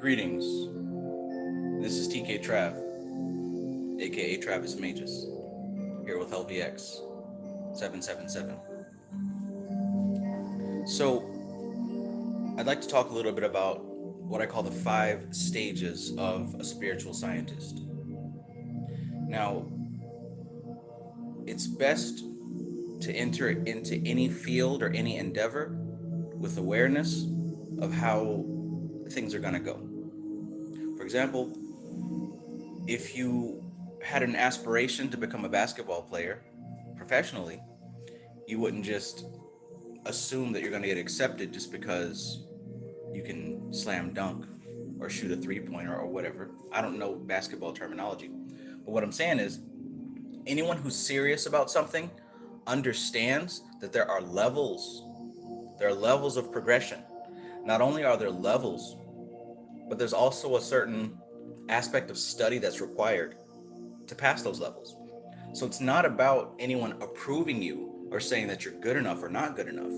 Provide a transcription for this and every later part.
Greetings. This is TK Trav, aka Travis Magus, here with LVX777. So, I'd like to talk a little bit about what I call the 5 stages of a spiritual scientist. Now, it's best to enter into any field or any endeavor with awareness of how things are going to go. For example, if you had an aspiration to become a basketball player professionally, you wouldn't just assume that you're going to get accepted just because you can slam dunk or shoot a three-pointer or whatever. I don't know basketball terminology. But what I'm saying is, anyone who's serious about something understands that there are levels. There are levels of progression. Not only are there levels, but there's also a certain aspect of study that's required to pass those levels. So it's not about anyone approving you or saying that you're good enough or not good enough.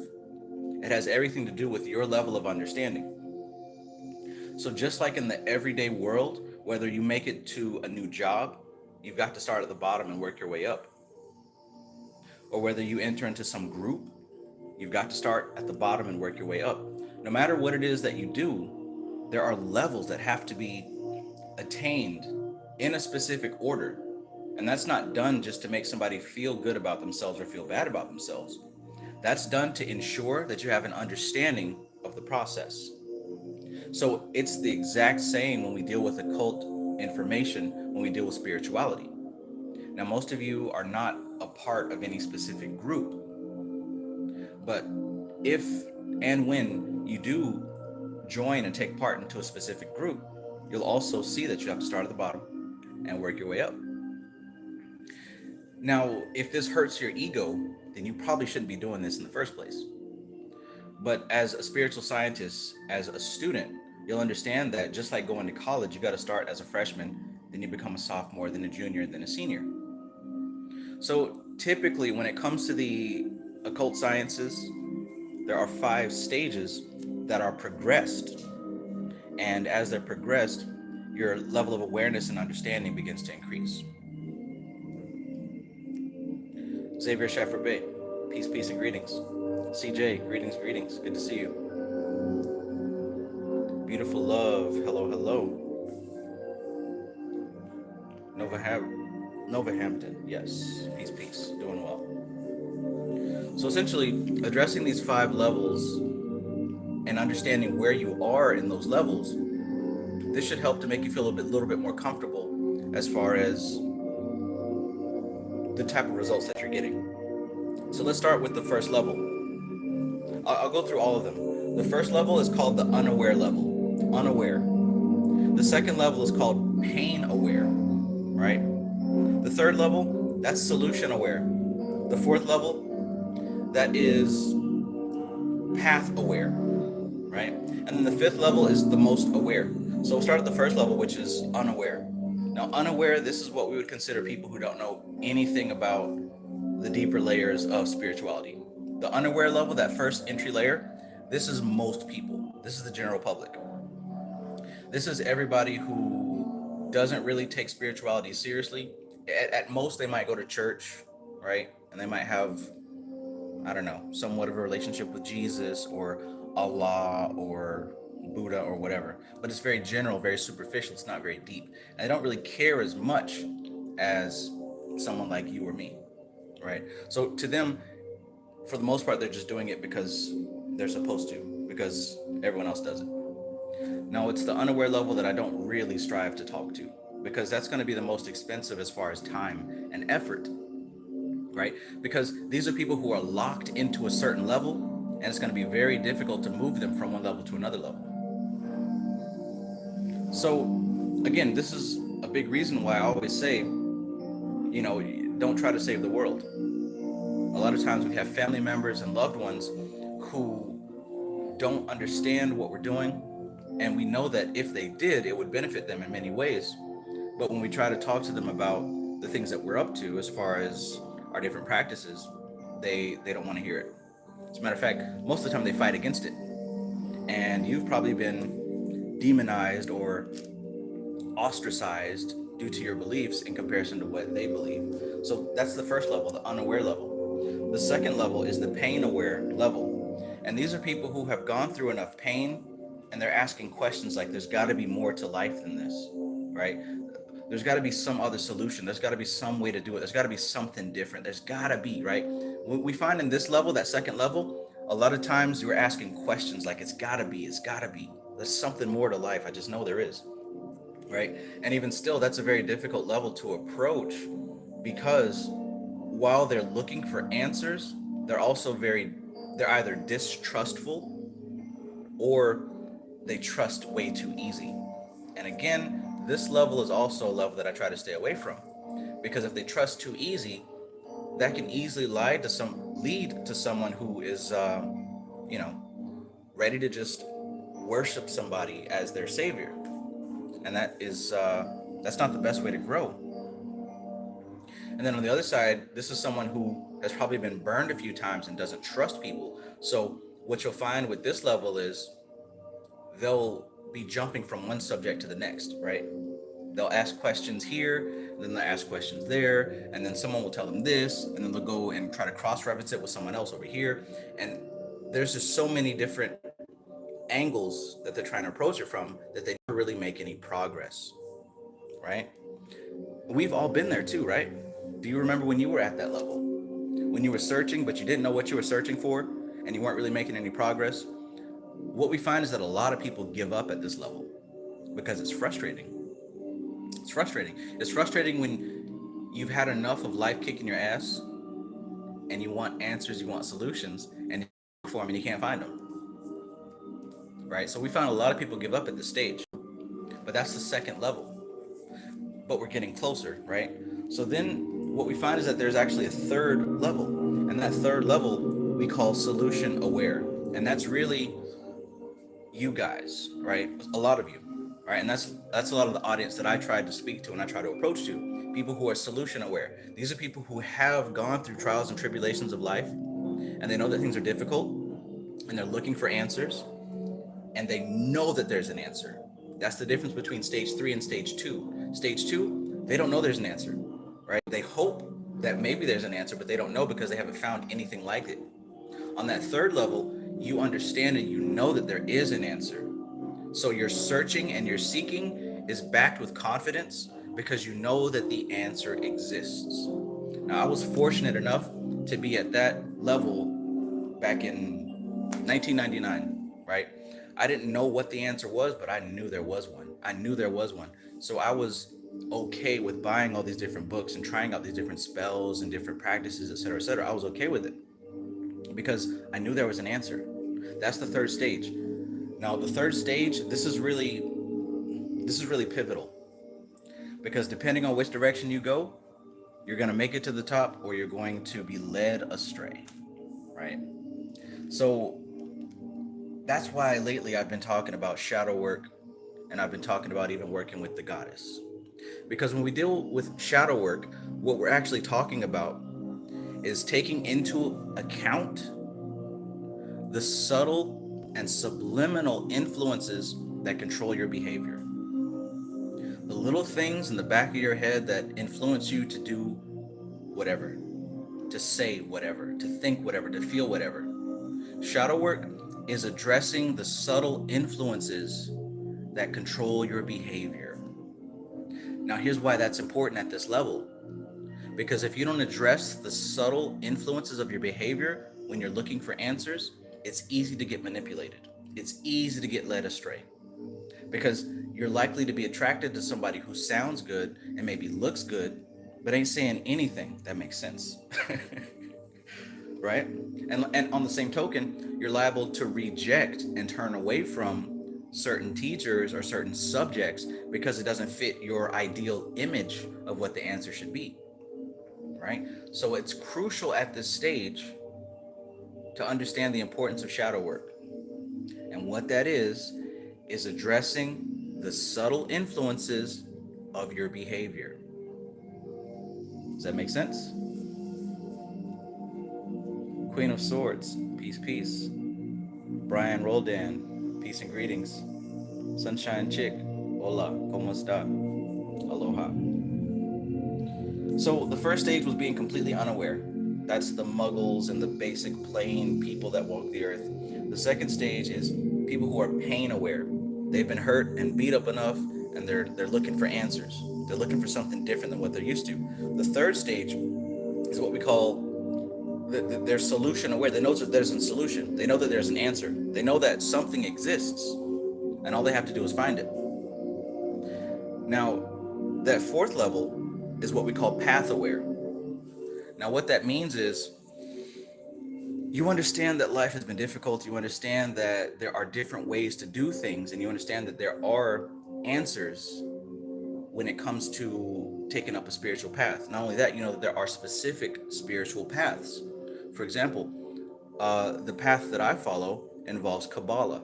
It has everything to do with your level of understanding. So just like in the everyday world, whether you make it to a new job, you've got to start at the bottom and work your way up. Or whether you enter into some group, you've got to start at the bottom and work your way up. No matter what it is that you do, there are levels that have to be attained in a specific order. And that's not done just to make somebody feel good about themselves or feel bad about themselves. That's done to ensure that you have an understanding of the process. So it's the exact same when we deal with occult information, when we deal with spirituality. Now, most of you are not a part of any specific group, but if and when you do join and take part into a specific group, you'll also see that you have to start at the bottom and work your way up. Now, if this hurts your ego, then you probably shouldn't be doing this in the first place. But as a spiritual scientist, as a student, you'll understand that just like going to college, you got to start as a freshman, then you become a sophomore, then a junior, then a senior. So typically when it comes to the occult sciences, there are 5 stages that are progressed. And as they're progressed, your level of awareness and understanding begins to increase. Xavier Sheffer Bay, peace, and greetings. CJ, greetings. Good to see you. Beautiful love, hello. Nova Hampton, yes, peace, doing well. So essentially, addressing these 5 levels and understanding where you are in those levels, this should help to make you feel a little bit more comfortable as far as the type of results that you're getting. So let's start with the first level. I'll go through all of them. The first level is called the unaware level. Unaware. The second level is called pain aware, right? The third level, that's solution aware. The fourth level, that is path aware, right? And then the fifth level is the most aware. So we'll start at the first level, which is unaware. Now, unaware, this is what we would consider people who don't know anything about the deeper layers of spirituality. The unaware level, that first entry layer, this is most people. This is the general public. This is everybody who doesn't really take spirituality seriously. At most, they might go to church, right? And they might have, I don't know, somewhat of a relationship with Jesus or Allah or Buddha or whatever. But it's very general, very superficial. It's not very deep. And they don't really care as much as someone like you or me, right? So to them, for the most part, they're just doing it because they're supposed to, because everyone else does it. Now, it's the unaware level that I don't really strive to talk to, because that's going to be the most expensive as far as time and effort, right? Because these are people who are locked into a certain level, and it's going to be very difficult to move them from one level to another level. So, again, this is a big reason why I always say, don't try to save the world. A lot of times we have family members and loved ones who don't understand what we're doing, and we know that if they did, it would benefit them in many ways. But when we try to talk to them about the things that we're up to as far as our different practices, they don't want to hear it. As a matter of fact, most of the time they fight against it. And you've probably been demonized or ostracized due to your beliefs in comparison to what they believe. So that's the first level, the unaware level. The second level is the pain aware level. And these are people who have gone through enough pain and they're asking questions like, there's got to be more to life than this, right? There's got to be some other solution. There's got to be some way to do it. There's got to be something different. There's got to be, right? We find in this level, that second level, a lot of times you're asking questions like, it's got to be, it's got to be. There's something more to life. I just know there is, right? And even still, that's a very difficult level to approach because while they're looking for answers, they're also they're either distrustful or they trust way too easy. And again, this level is also a level that I try to stay away from because if they trust too easy, that can easily lead to someone who is, you know, ready to just worship somebody as their savior, and that's not the best way to grow. And then on the other side, this is someone who has probably been burned a few times and doesn't trust people. So what you'll find with this level is they'll be jumping from one subject to the next, right? They'll ask questions here, and then they'll ask questions there, and then someone will tell them this, and then they'll go and try to cross-reference it with someone else over here. And there's just so many different angles that they're trying to approach it from that they never really make any progress, right? We've all been there too, right? Do you remember when you were at that level? When you were searching, but you didn't know what you were searching for, and you weren't really making any progress? What we find is that a lot of people give up at this level because it's frustrating. It's frustrating. It's frustrating when you've had enough of life kicking your ass and you want answers, you want solutions, and you look for them and you can't find them. Right? So we found a lot of people give up at this stage. But that's the second level. But we're getting closer, right? So then what we find is that there's actually a third level. And that third level we call solution aware. And that's really you guys, right? A lot of you, right? And that's a lot of the audience that I tried to speak to and I try to approach to. People who are solution aware. These are people who have gone through trials and tribulations of life, and they know that things are difficult, and they're looking for answers, and they know that there's an answer. That's the difference between stage 3 and stage 2. Stage 2, they don't know there's an answer, right? They hope that maybe there's an answer, but they don't know because they haven't found anything like it. On that third level, you understand and you know that there is an answer. So your searching and your seeking is backed with confidence because you know that the answer exists. Now, I was fortunate enough to be at that level back in 1999, right? I didn't know what the answer was, but I knew there was one. I knew there was one. So I was okay with buying all these different books and trying out these different spells and different practices, etc., etc. I was okay with it because I knew there was an answer. That's the third stage. Now, the third stage, this is really pivotal because depending on which direction you go, you're going to make it to the top or you're going to be led astray, right? So that's why lately I've been talking about shadow work and I've been talking about even working with the goddess. Because when we deal with shadow work, what we're actually talking about is taking into account the subtle and subliminal influences that control your behavior. The little things in the back of your head that influence you to do whatever, to say whatever, to think whatever, to feel whatever. Shadow work is addressing the subtle influences that control your behavior. Now, here's why that's important at this level. Because if you don't address the subtle influences of your behavior when you're looking for answers, it's easy to get manipulated. It's easy to get led astray. Because you're likely to be attracted to somebody who sounds good and maybe looks good, but ain't saying anything that makes sense. Right? And on the same token, you're liable to reject and turn away from certain teachers or certain subjects because it doesn't fit your ideal image of what the answer should be. Right? So it's crucial at this stage to understand the importance of shadow work. And what that is addressing the subtle influences of your behavior. Does that make sense? Queen of Swords, peace, peace. Brian Roldan, peace and greetings. Sunshine Chick. Hola, ¿cómo está? Aloha. So the first stage was being completely unaware. That's the muggles and the basic plain people that walk the earth. The second stage is people who are pain aware. They've been hurt and beat up enough, and they're looking for answers. They're looking for something different than what they're used to. The third stage is what we call they're solution aware. They know that there's a solution. They know that there's an answer. They know that something exists, and all they have to do is find it. Now, that fourth level is what we call path aware. Now, what that means is you understand that life has been difficult. You understand that there are different ways to do things, and you understand that there are answers when it comes to taking up a spiritual path. Not only that, you know that there are specific spiritual paths. For example, the path that I follow involves Kabbalah.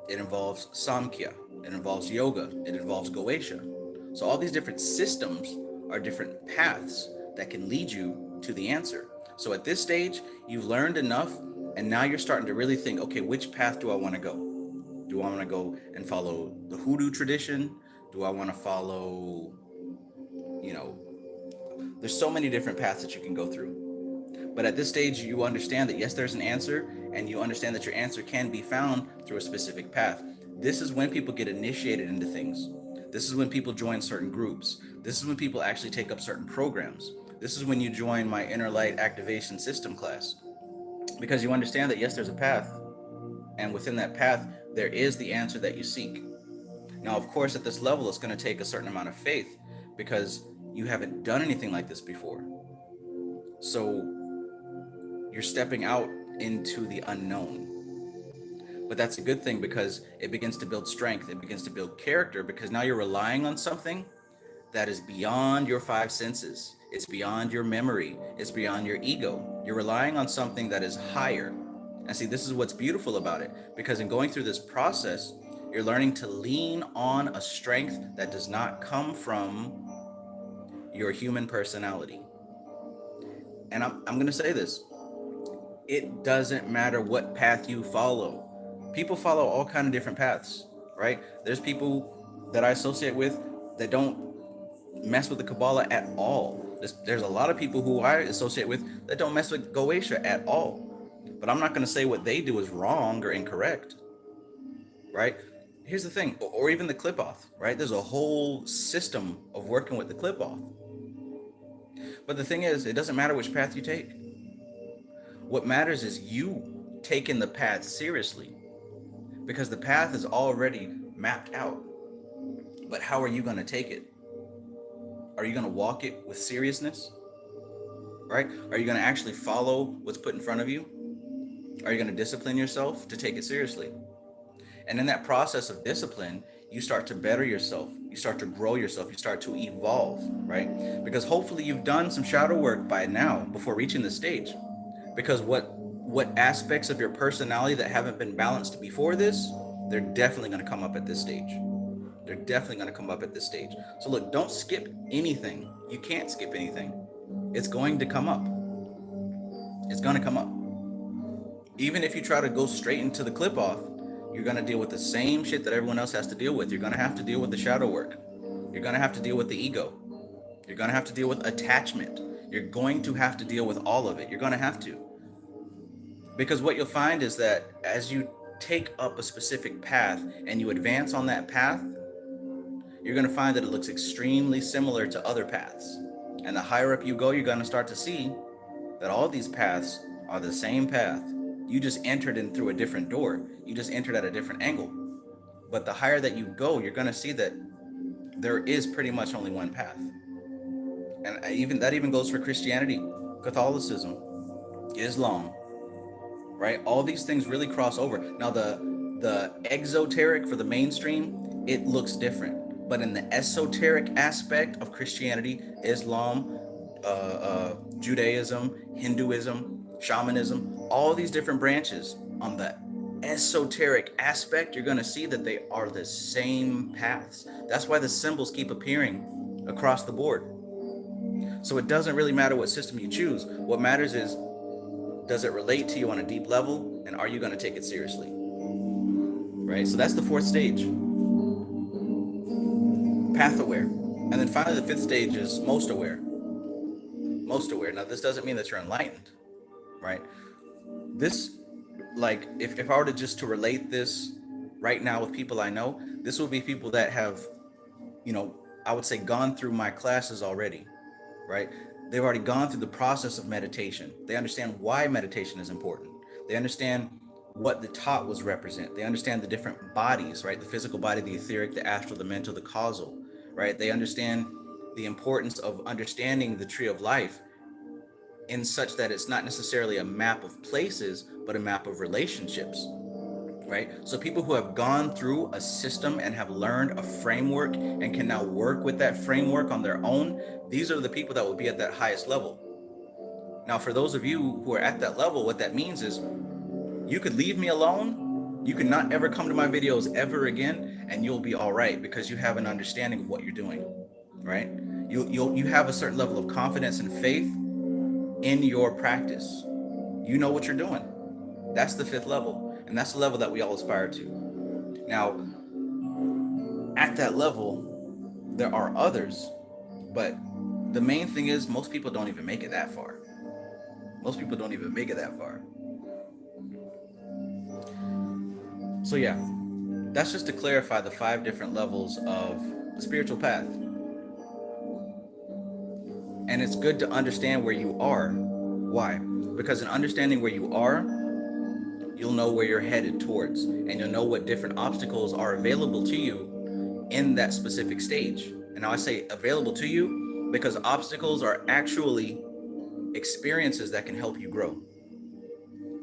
It involves Samkhya. It involves yoga. It involves Goetia. So all these different systems are different paths that can lead you to the answer. So at this stage, you've learned enough, and now you're starting to really think, okay, which path do I want to go? Do I want to go and follow the hoodoo tradition? Do I want to follow, there's so many different paths that you can go through. But at this stage, you understand that yes, there's an answer, and you understand that your answer can be found through a specific path. This is when people get initiated into things. This is when people join certain groups. This is when people actually take up certain programs. This is when you join my Inner Light Activation System class. Because you understand that yes, there's a path, and within that path, there is the answer that you seek. Now, of course, at this level, it's going to take a certain amount of faith because you haven't done anything like this before. So you're stepping out into the unknown. But that's a good thing because it begins to build strength. It begins to build character because now you're relying on something that is beyond your five senses. It's beyond your memory. It's beyond your ego. You're relying on something that is higher. And see, this is what's beautiful about it because in going through this process, you're learning to lean on a strength that does not come from your human personality. And I'm going to say this. It doesn't matter what path you follow. People follow all kind of different paths, right? There's people that I associate with that don't mess with the Kabbalah at all. There's a lot of people who I associate with that don't mess with Goetia at all. But I'm not going to say what they do is wrong or incorrect, right? Here's the thing, or even the clip-off, right? There's a whole system of working with the clip-off. But the thing is, it doesn't matter which path you take. What matters is you taking the path seriously, because the path is already mapped out. But how are you going to take it? Are you going to walk it with seriousness? Right? Are you going to actually follow what's put in front of you? Are you going to discipline yourself to take it seriously? And in that process of discipline, you start to better yourself. You start to grow yourself. You start to evolve, right? Because hopefully you've done some shadow work by now before reaching this stage. Because what aspects of your personality that haven't been balanced before this, they're definitely going to come up at this stage. They're definitely going to come up at this stage. So look, don't skip anything. You can't skip anything. It's going to come up. It's going to come up. Even if you try to go straight into the clip off, you're going to deal with the same shit that everyone else has to deal with. You're going to have to deal with the shadow work. You're going to have to deal with the ego. You're going to have to deal with attachment. You're going to have to deal with all of it. You're going to have to. Because what you'll find is that as you take up a specific path and you advance on that path, you're going to find that it looks extremely similar to other paths. And the higher up you go, you're going to start to see that all these paths are the same path. You just entered in through a different door. You just entered at a different angle. But the higher that you go, you're going to see that there is pretty much only one path. And that even goes for Christianity, Catholicism, Islam, right? All these things really cross over. Now, the exoteric for the mainstream, it looks different. But in the esoteric aspect of Christianity, Islam, Judaism, Hinduism, shamanism, all these different branches, on the esoteric aspect, you're going to see that they are the same paths. That's why the symbols keep appearing across the board. So it doesn't really matter what system you choose. What matters is, does it relate to you on a deep level, and are you going to take it seriously? right? So that's the fourth stage, path aware. And then finally, the fifth stage is most aware. Most aware. Now, this doesn't mean that you're enlightened, right? This, like, if I were to just to relate this right now with people I know, this would be people that have, I would say gone through my classes already, right? They've already gone through the process of meditation. They understand why meditation is important. They understand what the taught was represent. They understand the different bodies, right? The physical body, the etheric, the astral, the mental, the causal, right? They understand the importance of understanding the tree of life in such that it's not necessarily a map of places, but a map of relationships, right? So people who have gone through a system and have learned a framework and can now work with that framework on their own, these are the people that will be at that highest level. Now, for those of you who are at that level, what that means is you could leave me alone. You could not ever come to my videos ever again, and you'll be all right because you have an understanding of what you're doing, right? You have a certain level of confidence and faith in your practice. You know what you're doing. That's the fifth level, and that's the level that we all aspire to. Now, at that level, there are others, but the main thing is most people don't even make it that far. Most people don't even make it that far. So yeah, that's just to clarify the 5 different levels of the spiritual path. And it's good to understand where you are. Why? Because in understanding where you are, you'll know where you're headed towards, and you'll know what different obstacles are available to you in that specific stage. And now I say available to you because obstacles are actually experiences that can help you grow,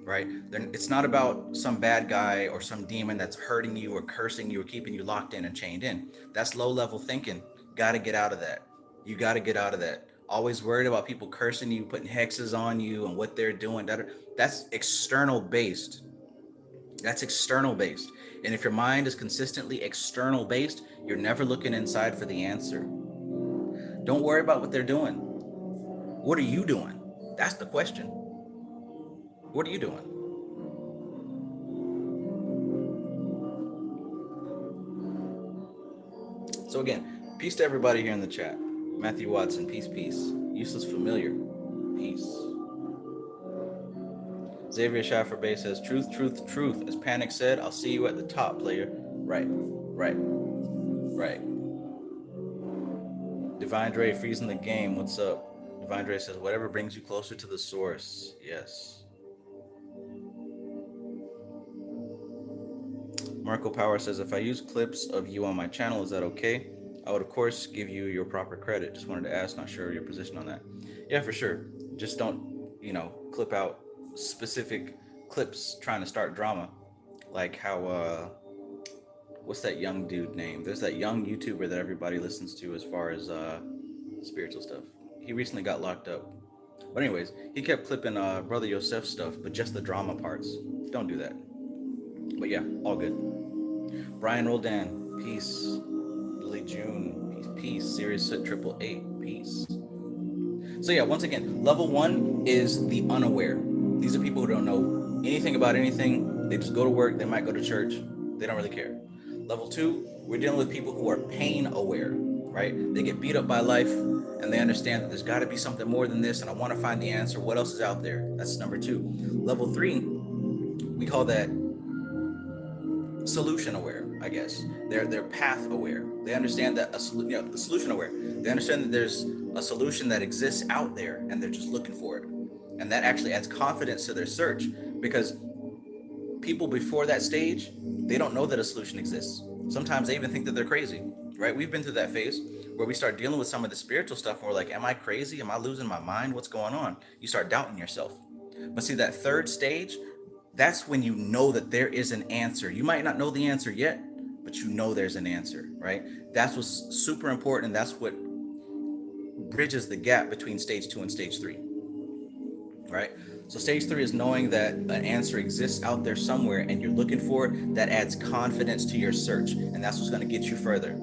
right? It's not about some bad guy or some demon that's hurting you or cursing you or keeping you locked in and chained in. That's low level thinking. Got to get out of that. You got to get out of that. Always worried about people cursing you, putting hexes on you and what they're doing. That's external based. That's external based. And if your mind is consistently external based, you're never looking inside for the answer. Don't worry about what they're doing. What are you doing? That's the question. What are you doing? So again, peace to everybody here in the chat. Matthew Watson, peace, peace. Useless familiar, peace. Xavier Schaffer Bay says, truth, truth, truth. As Panic said, I'll see you at the top, player. Right. Divine Dre freezing the game. What's up? Divine Dre says, whatever brings you closer to the source. Yes. Marco Power says, if I use clips of you on my channel, is that okay? I would, of course, give you your proper credit. Just wanted to ask, not sure your position on that. Yeah, for sure. Just don't, clip out specific clips trying to start drama. Like how, what's that young dude name? There's that young YouTuber that everybody listens to as far as spiritual stuff. He recently got locked up. But anyways, he kept clipping Brother Yosef stuff, but just the drama parts. Don't do that. But yeah, all good. Brian Roldan, peace. Lily June, peace. Sirius Soot 888, peace. So yeah, once again, level 1 is the unaware. These are people who don't know anything about anything. They just go to work. They might go to church. They don't really care. Level 2, we're dealing with people who are pain aware, right? They get beat up by life and they understand that there's got to be something more than this, and I want to find the answer. What else is out there? That's number 2. Level 3, we call that solution aware, I guess. They're path aware. They understand that solution aware. They understand that there's a solution that exists out there and they're just looking for it. And that actually adds confidence to their search, because people before that stage, they don't know that a solution exists. Sometimes they even think that they're crazy, right? We've been through that phase where we start dealing with some of the spiritual stuff and we're like, am I crazy? Am I losing my mind? What's going on? You start doubting yourself. But see, that third stage, that's when you know that there is an answer. You might not know the answer yet, but you know there's an answer, right? That's what's super important. And that's what bridges the gap between stage 2 and stage 3, right? So stage 3 is knowing that an answer exists out there somewhere and you're looking for it. That adds confidence to your search, and that's what's going to get you further.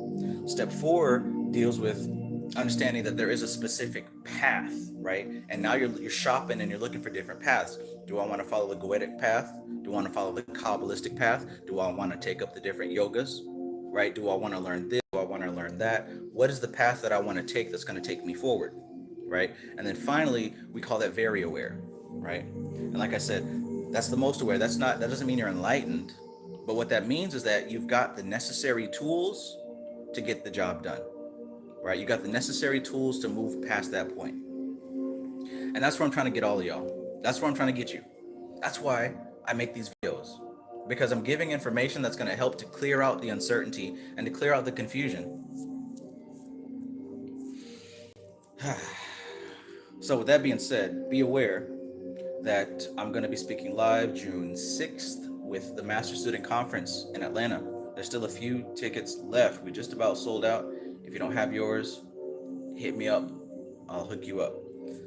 Step 4 deals with understanding that there is a specific path, right? And now you're shopping and you're looking for different paths. Do I want to follow the Goetic path? Do I want to follow the Kabbalistic path? Do I want to take up the different yogas, right? Do I want to learn this? Do I want to learn that? What is the path that I want to take that's going to take me forward, right? And then finally, we call that very aware, right? And like I said, that's the most aware. That doesn't mean you're enlightened, but what that means is that you've got the necessary tools to get the job done, right? You got the necessary tools to move past that point. And that's where I'm trying to get all of y'all. That's where I'm trying to get you. That's why I make these videos. Because I'm giving information that's going to help to clear out the uncertainty and to clear out the confusion. So with that being said, be aware that I'm going to be speaking live June 6th with the Master Student Conference in Atlanta. There's still a few tickets left. We just about sold out. If you don't have yours, hit me up. I'll hook you up.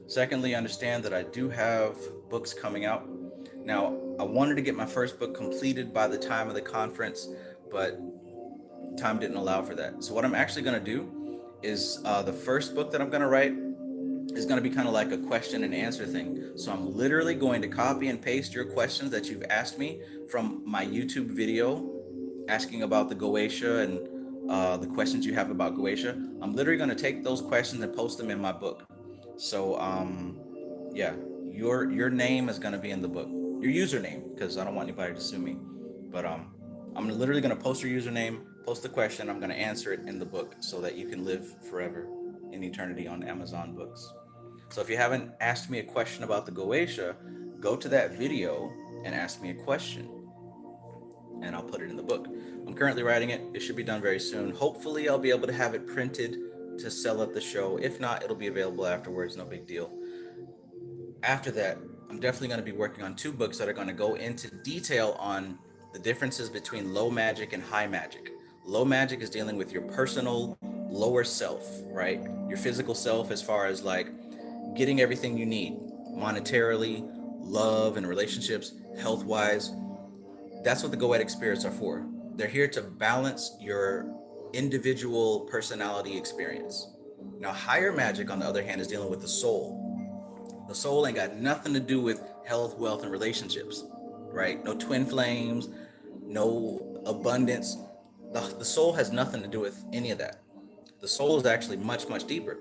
Secondly, understand that I do have books coming out. Now, I wanted to get my first book completed by the time of the conference, but time didn't allow for that. So what I'm actually going to do is the first book that I'm going to write is going to be kind of like a question and answer thing. So I'm literally going to copy and paste your questions that you've asked me from my YouTube video asking about the Goetia and the questions you have about Goetia. I'm literally going to take those questions and post them in my book. So yeah, your name is going to be in the book, your username, because I don't want anybody to sue me. But I'm literally going to post your username, post the question. I'm going to answer it in the book so that you can live forever in eternity on Amazon Books. So if you haven't asked me a question about the Goetia, go to that video and ask me a question, and I'll put it in the book. I'm currently writing it. It should be done very soon. Hopefully, I'll be able to have it printed to sell at the show. If not, it'll be available afterwards. No big deal. After that, I'm definitely going to be working on two books that are going to go into detail on the differences between low magic and high magic. Low magic is dealing with your personal lower self, right? Your physical self, as far as like getting everything you need monetarily, love and relationships, health wise. That's what the Goetic spirits are for. They're here to balance your individual personality experience. Now, higher magic, on the other hand, is dealing with the soul. The soul ain't got nothing to do with health, wealth, and relationships, right? No twin flames, no abundance. The soul has nothing to do with any of that. The soul is actually much, much deeper.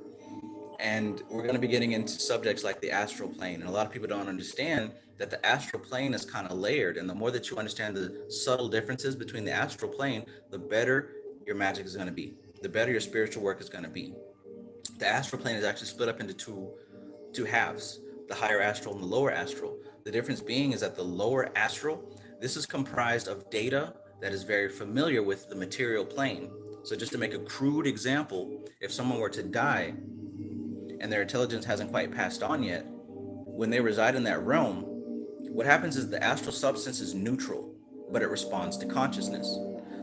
And we're going to be getting into subjects like the astral plane. And a lot of people don't understand that the astral plane is kind of layered. And the more that you understand the subtle differences between the astral plane, the better your magic is going to be, the better your spiritual work is going to be. The astral plane is actually split up into two halves, the higher astral and the lower astral. The difference being is that the lower astral, this is comprised of data that is very familiar with the material plane. So just to make a crude example, if someone were to die and their intelligence hasn't quite passed on yet, when they reside in that realm, what happens is the astral substance is neutral, but it responds to consciousness.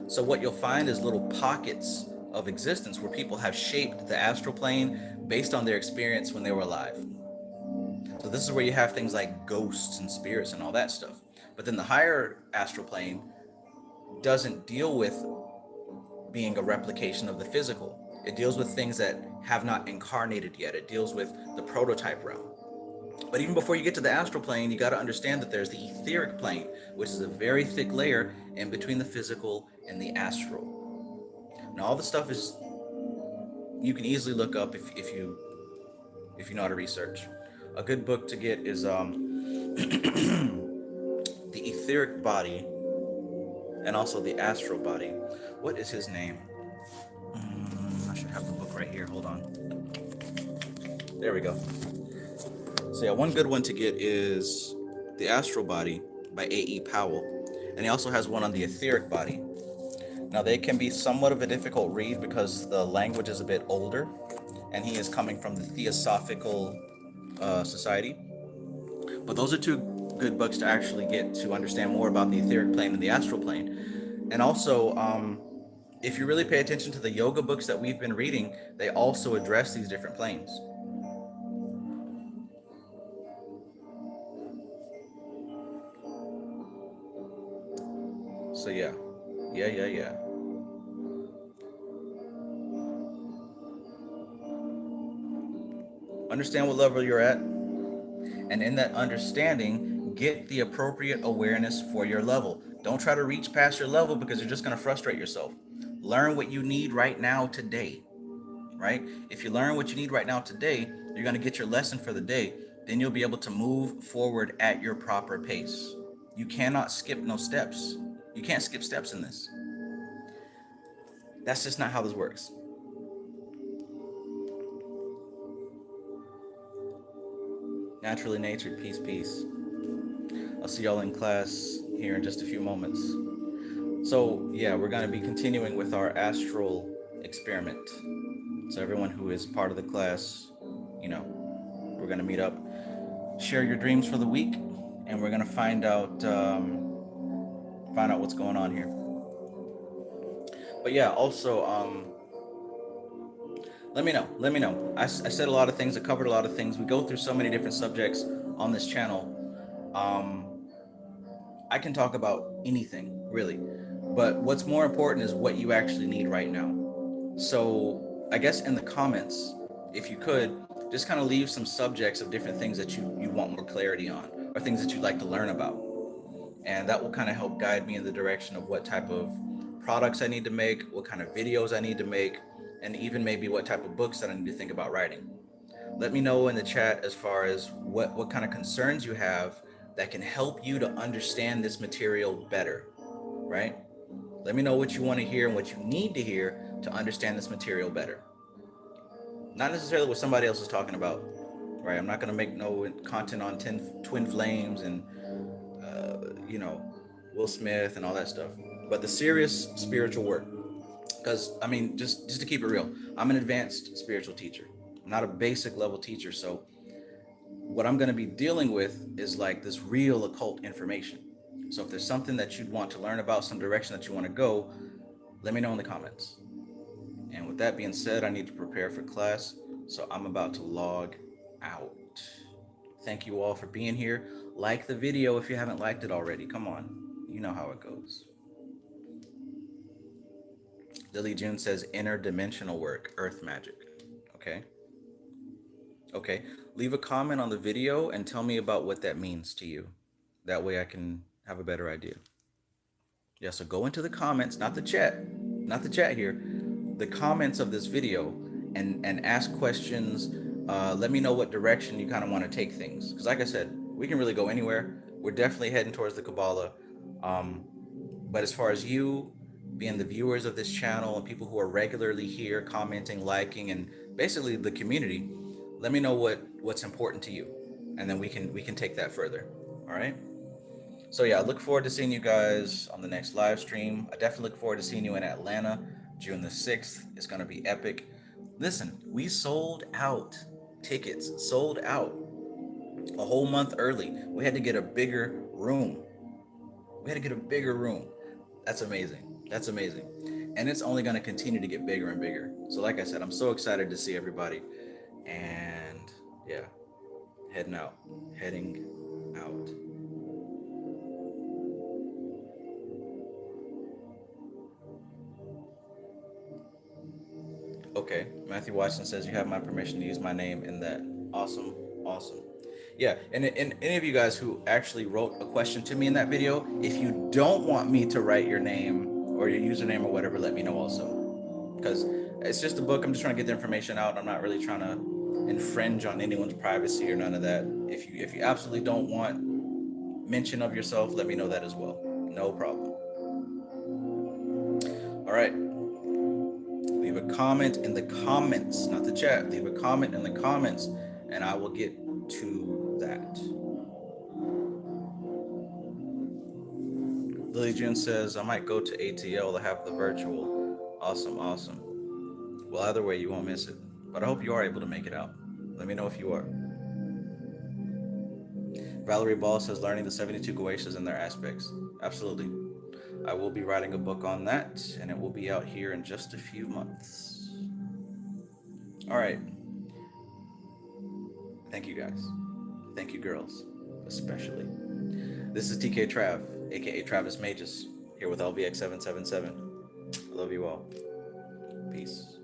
So what you'll find is little pockets of existence where people have shaped the astral plane based on their experience when they were alive. So this is where you have things like ghosts and spirits and all that stuff. But then the higher astral plane doesn't deal with being a replication of the physical. It deals with things that have not incarnated yet. It deals with the prototype realm. But even before you get to the astral plane, you got to understand that there's the etheric plane, which is a very thick layer in between the physical and the astral. Now, all the stuff is you can easily look up if you know how to research. A good book to get is the etheric body and also the astral body. What is his name? I should have the book right here. Hold on. There we go. So yeah, one good one to get is The Astral Body by A.E. Powell. And he also has one on the etheric body. Now they can be somewhat of a difficult read because the language is a bit older, and he is coming from the Theosophical Society. But those are two good books to actually get to understand more about the etheric plane and the astral plane. And also, if you really pay attention to the yoga books that we've been reading, they also address these different planes. So yeah. Understand what level you're at, and in that understanding, get the appropriate awareness for your level. Don't try to reach past your level because you're just going to frustrate yourself. Learn what you need right now today, right? If you learn what you need right now today, you're going to get your lesson for the day. Then you'll be able to move forward at your proper pace. You cannot skip no steps. You can't skip steps in this. That's just not how this works. Naturally natured, peace, peace. I'll see y'all in class here in just a few moments. So, yeah, we're going to be continuing with our astral experiment. So, everyone who is part of the class, we're going to meet up, share your dreams for the week, and we're going to find out what's going on here. But yeah, also, let me know. Let me know. I said a lot of things. I covered a lot of things. We go through so many different subjects on this channel. I can talk about anything, really. But what's more important is what you actually need right now. So I guess in the comments, if you could, just kind of leave some subjects of different things that you want more clarity on, or things that you'd like to learn about. And that will kind of help guide me in the direction of what type of products I need to make, what kind of videos I need to make, and even maybe what type of books that I need to think about writing. Let me know in the chat as far as what kind of concerns you have that can help you to understand this material better, right? Let me know what you want to hear and what you need to hear to understand this material better. Not necessarily what somebody else is talking about, right? I'm not going to make no content on twin flames and, Will Smith and all that stuff. But the serious spiritual work. Because, I mean, just to keep it real, I'm an advanced spiritual teacher. I'm not a basic level teacher. So what I'm going to be dealing with is like this real occult information. So if there's something that you'd want to learn about, some direction that you want to go, let me know in the comments. And with that being said, I need to prepare for class, so I'm about to log out. Thank you all for being here. Like the video if you haven't liked it already. Come on, you know how it goes. Lily June says interdimensional work, earth magic. Okay, leave a comment on the video and tell me about what that means to you. That way I can have a better idea. Yeah, so go into the comments, not the chat here, the comments of this video, and ask questions. Let me know what direction you kind of want to take things. Because like I said, we can really go anywhere. We're definitely heading towards the Kabbalah. But as far as you being the viewers of this channel and people who are regularly here commenting, liking, and basically the community, let me know what's important to you. And then we can take that further. All right? So yeah, I look forward to seeing you guys on the next live stream. I definitely look forward to seeing you in Atlanta, June the 6th. It's going to be epic. Listen, we sold out tickets, sold out a whole month early. We had to get a bigger room. That's amazing. That's amazing. And it's only going to continue to get bigger and bigger. So like I said, I'm so excited to see everybody. And yeah, heading out. Okay, Matthew Watson says you have my permission to use my name in that. Awesome. Yeah, and any of you guys who actually wrote a question to me in that video, if you don't want me to write your name or your username or whatever, let me know also. Because it's just a book. I'm just trying to get the information out. I'm not really trying to infringe on anyone's privacy or none of that. If you absolutely don't want mention of yourself, let me know that as well. No problem. All right. Leave a comment in the comments, not the chat. Leave a comment in the comments, and I will get to that. Lily June says, I might go to ATL to have the virtual. Awesome. Well, either way, you won't miss it. But I hope you are able to make it out. Let me know if you are. Valerie Ball says, learning the 72 Goetias and their aspects. Absolutely. I will be writing a book on that, and it will be out here in just a few months. All right. Thank you, guys. Thank you, girls, especially. This is TK Trav, aka Travis Magus, here with LVX777. I love you all. Peace.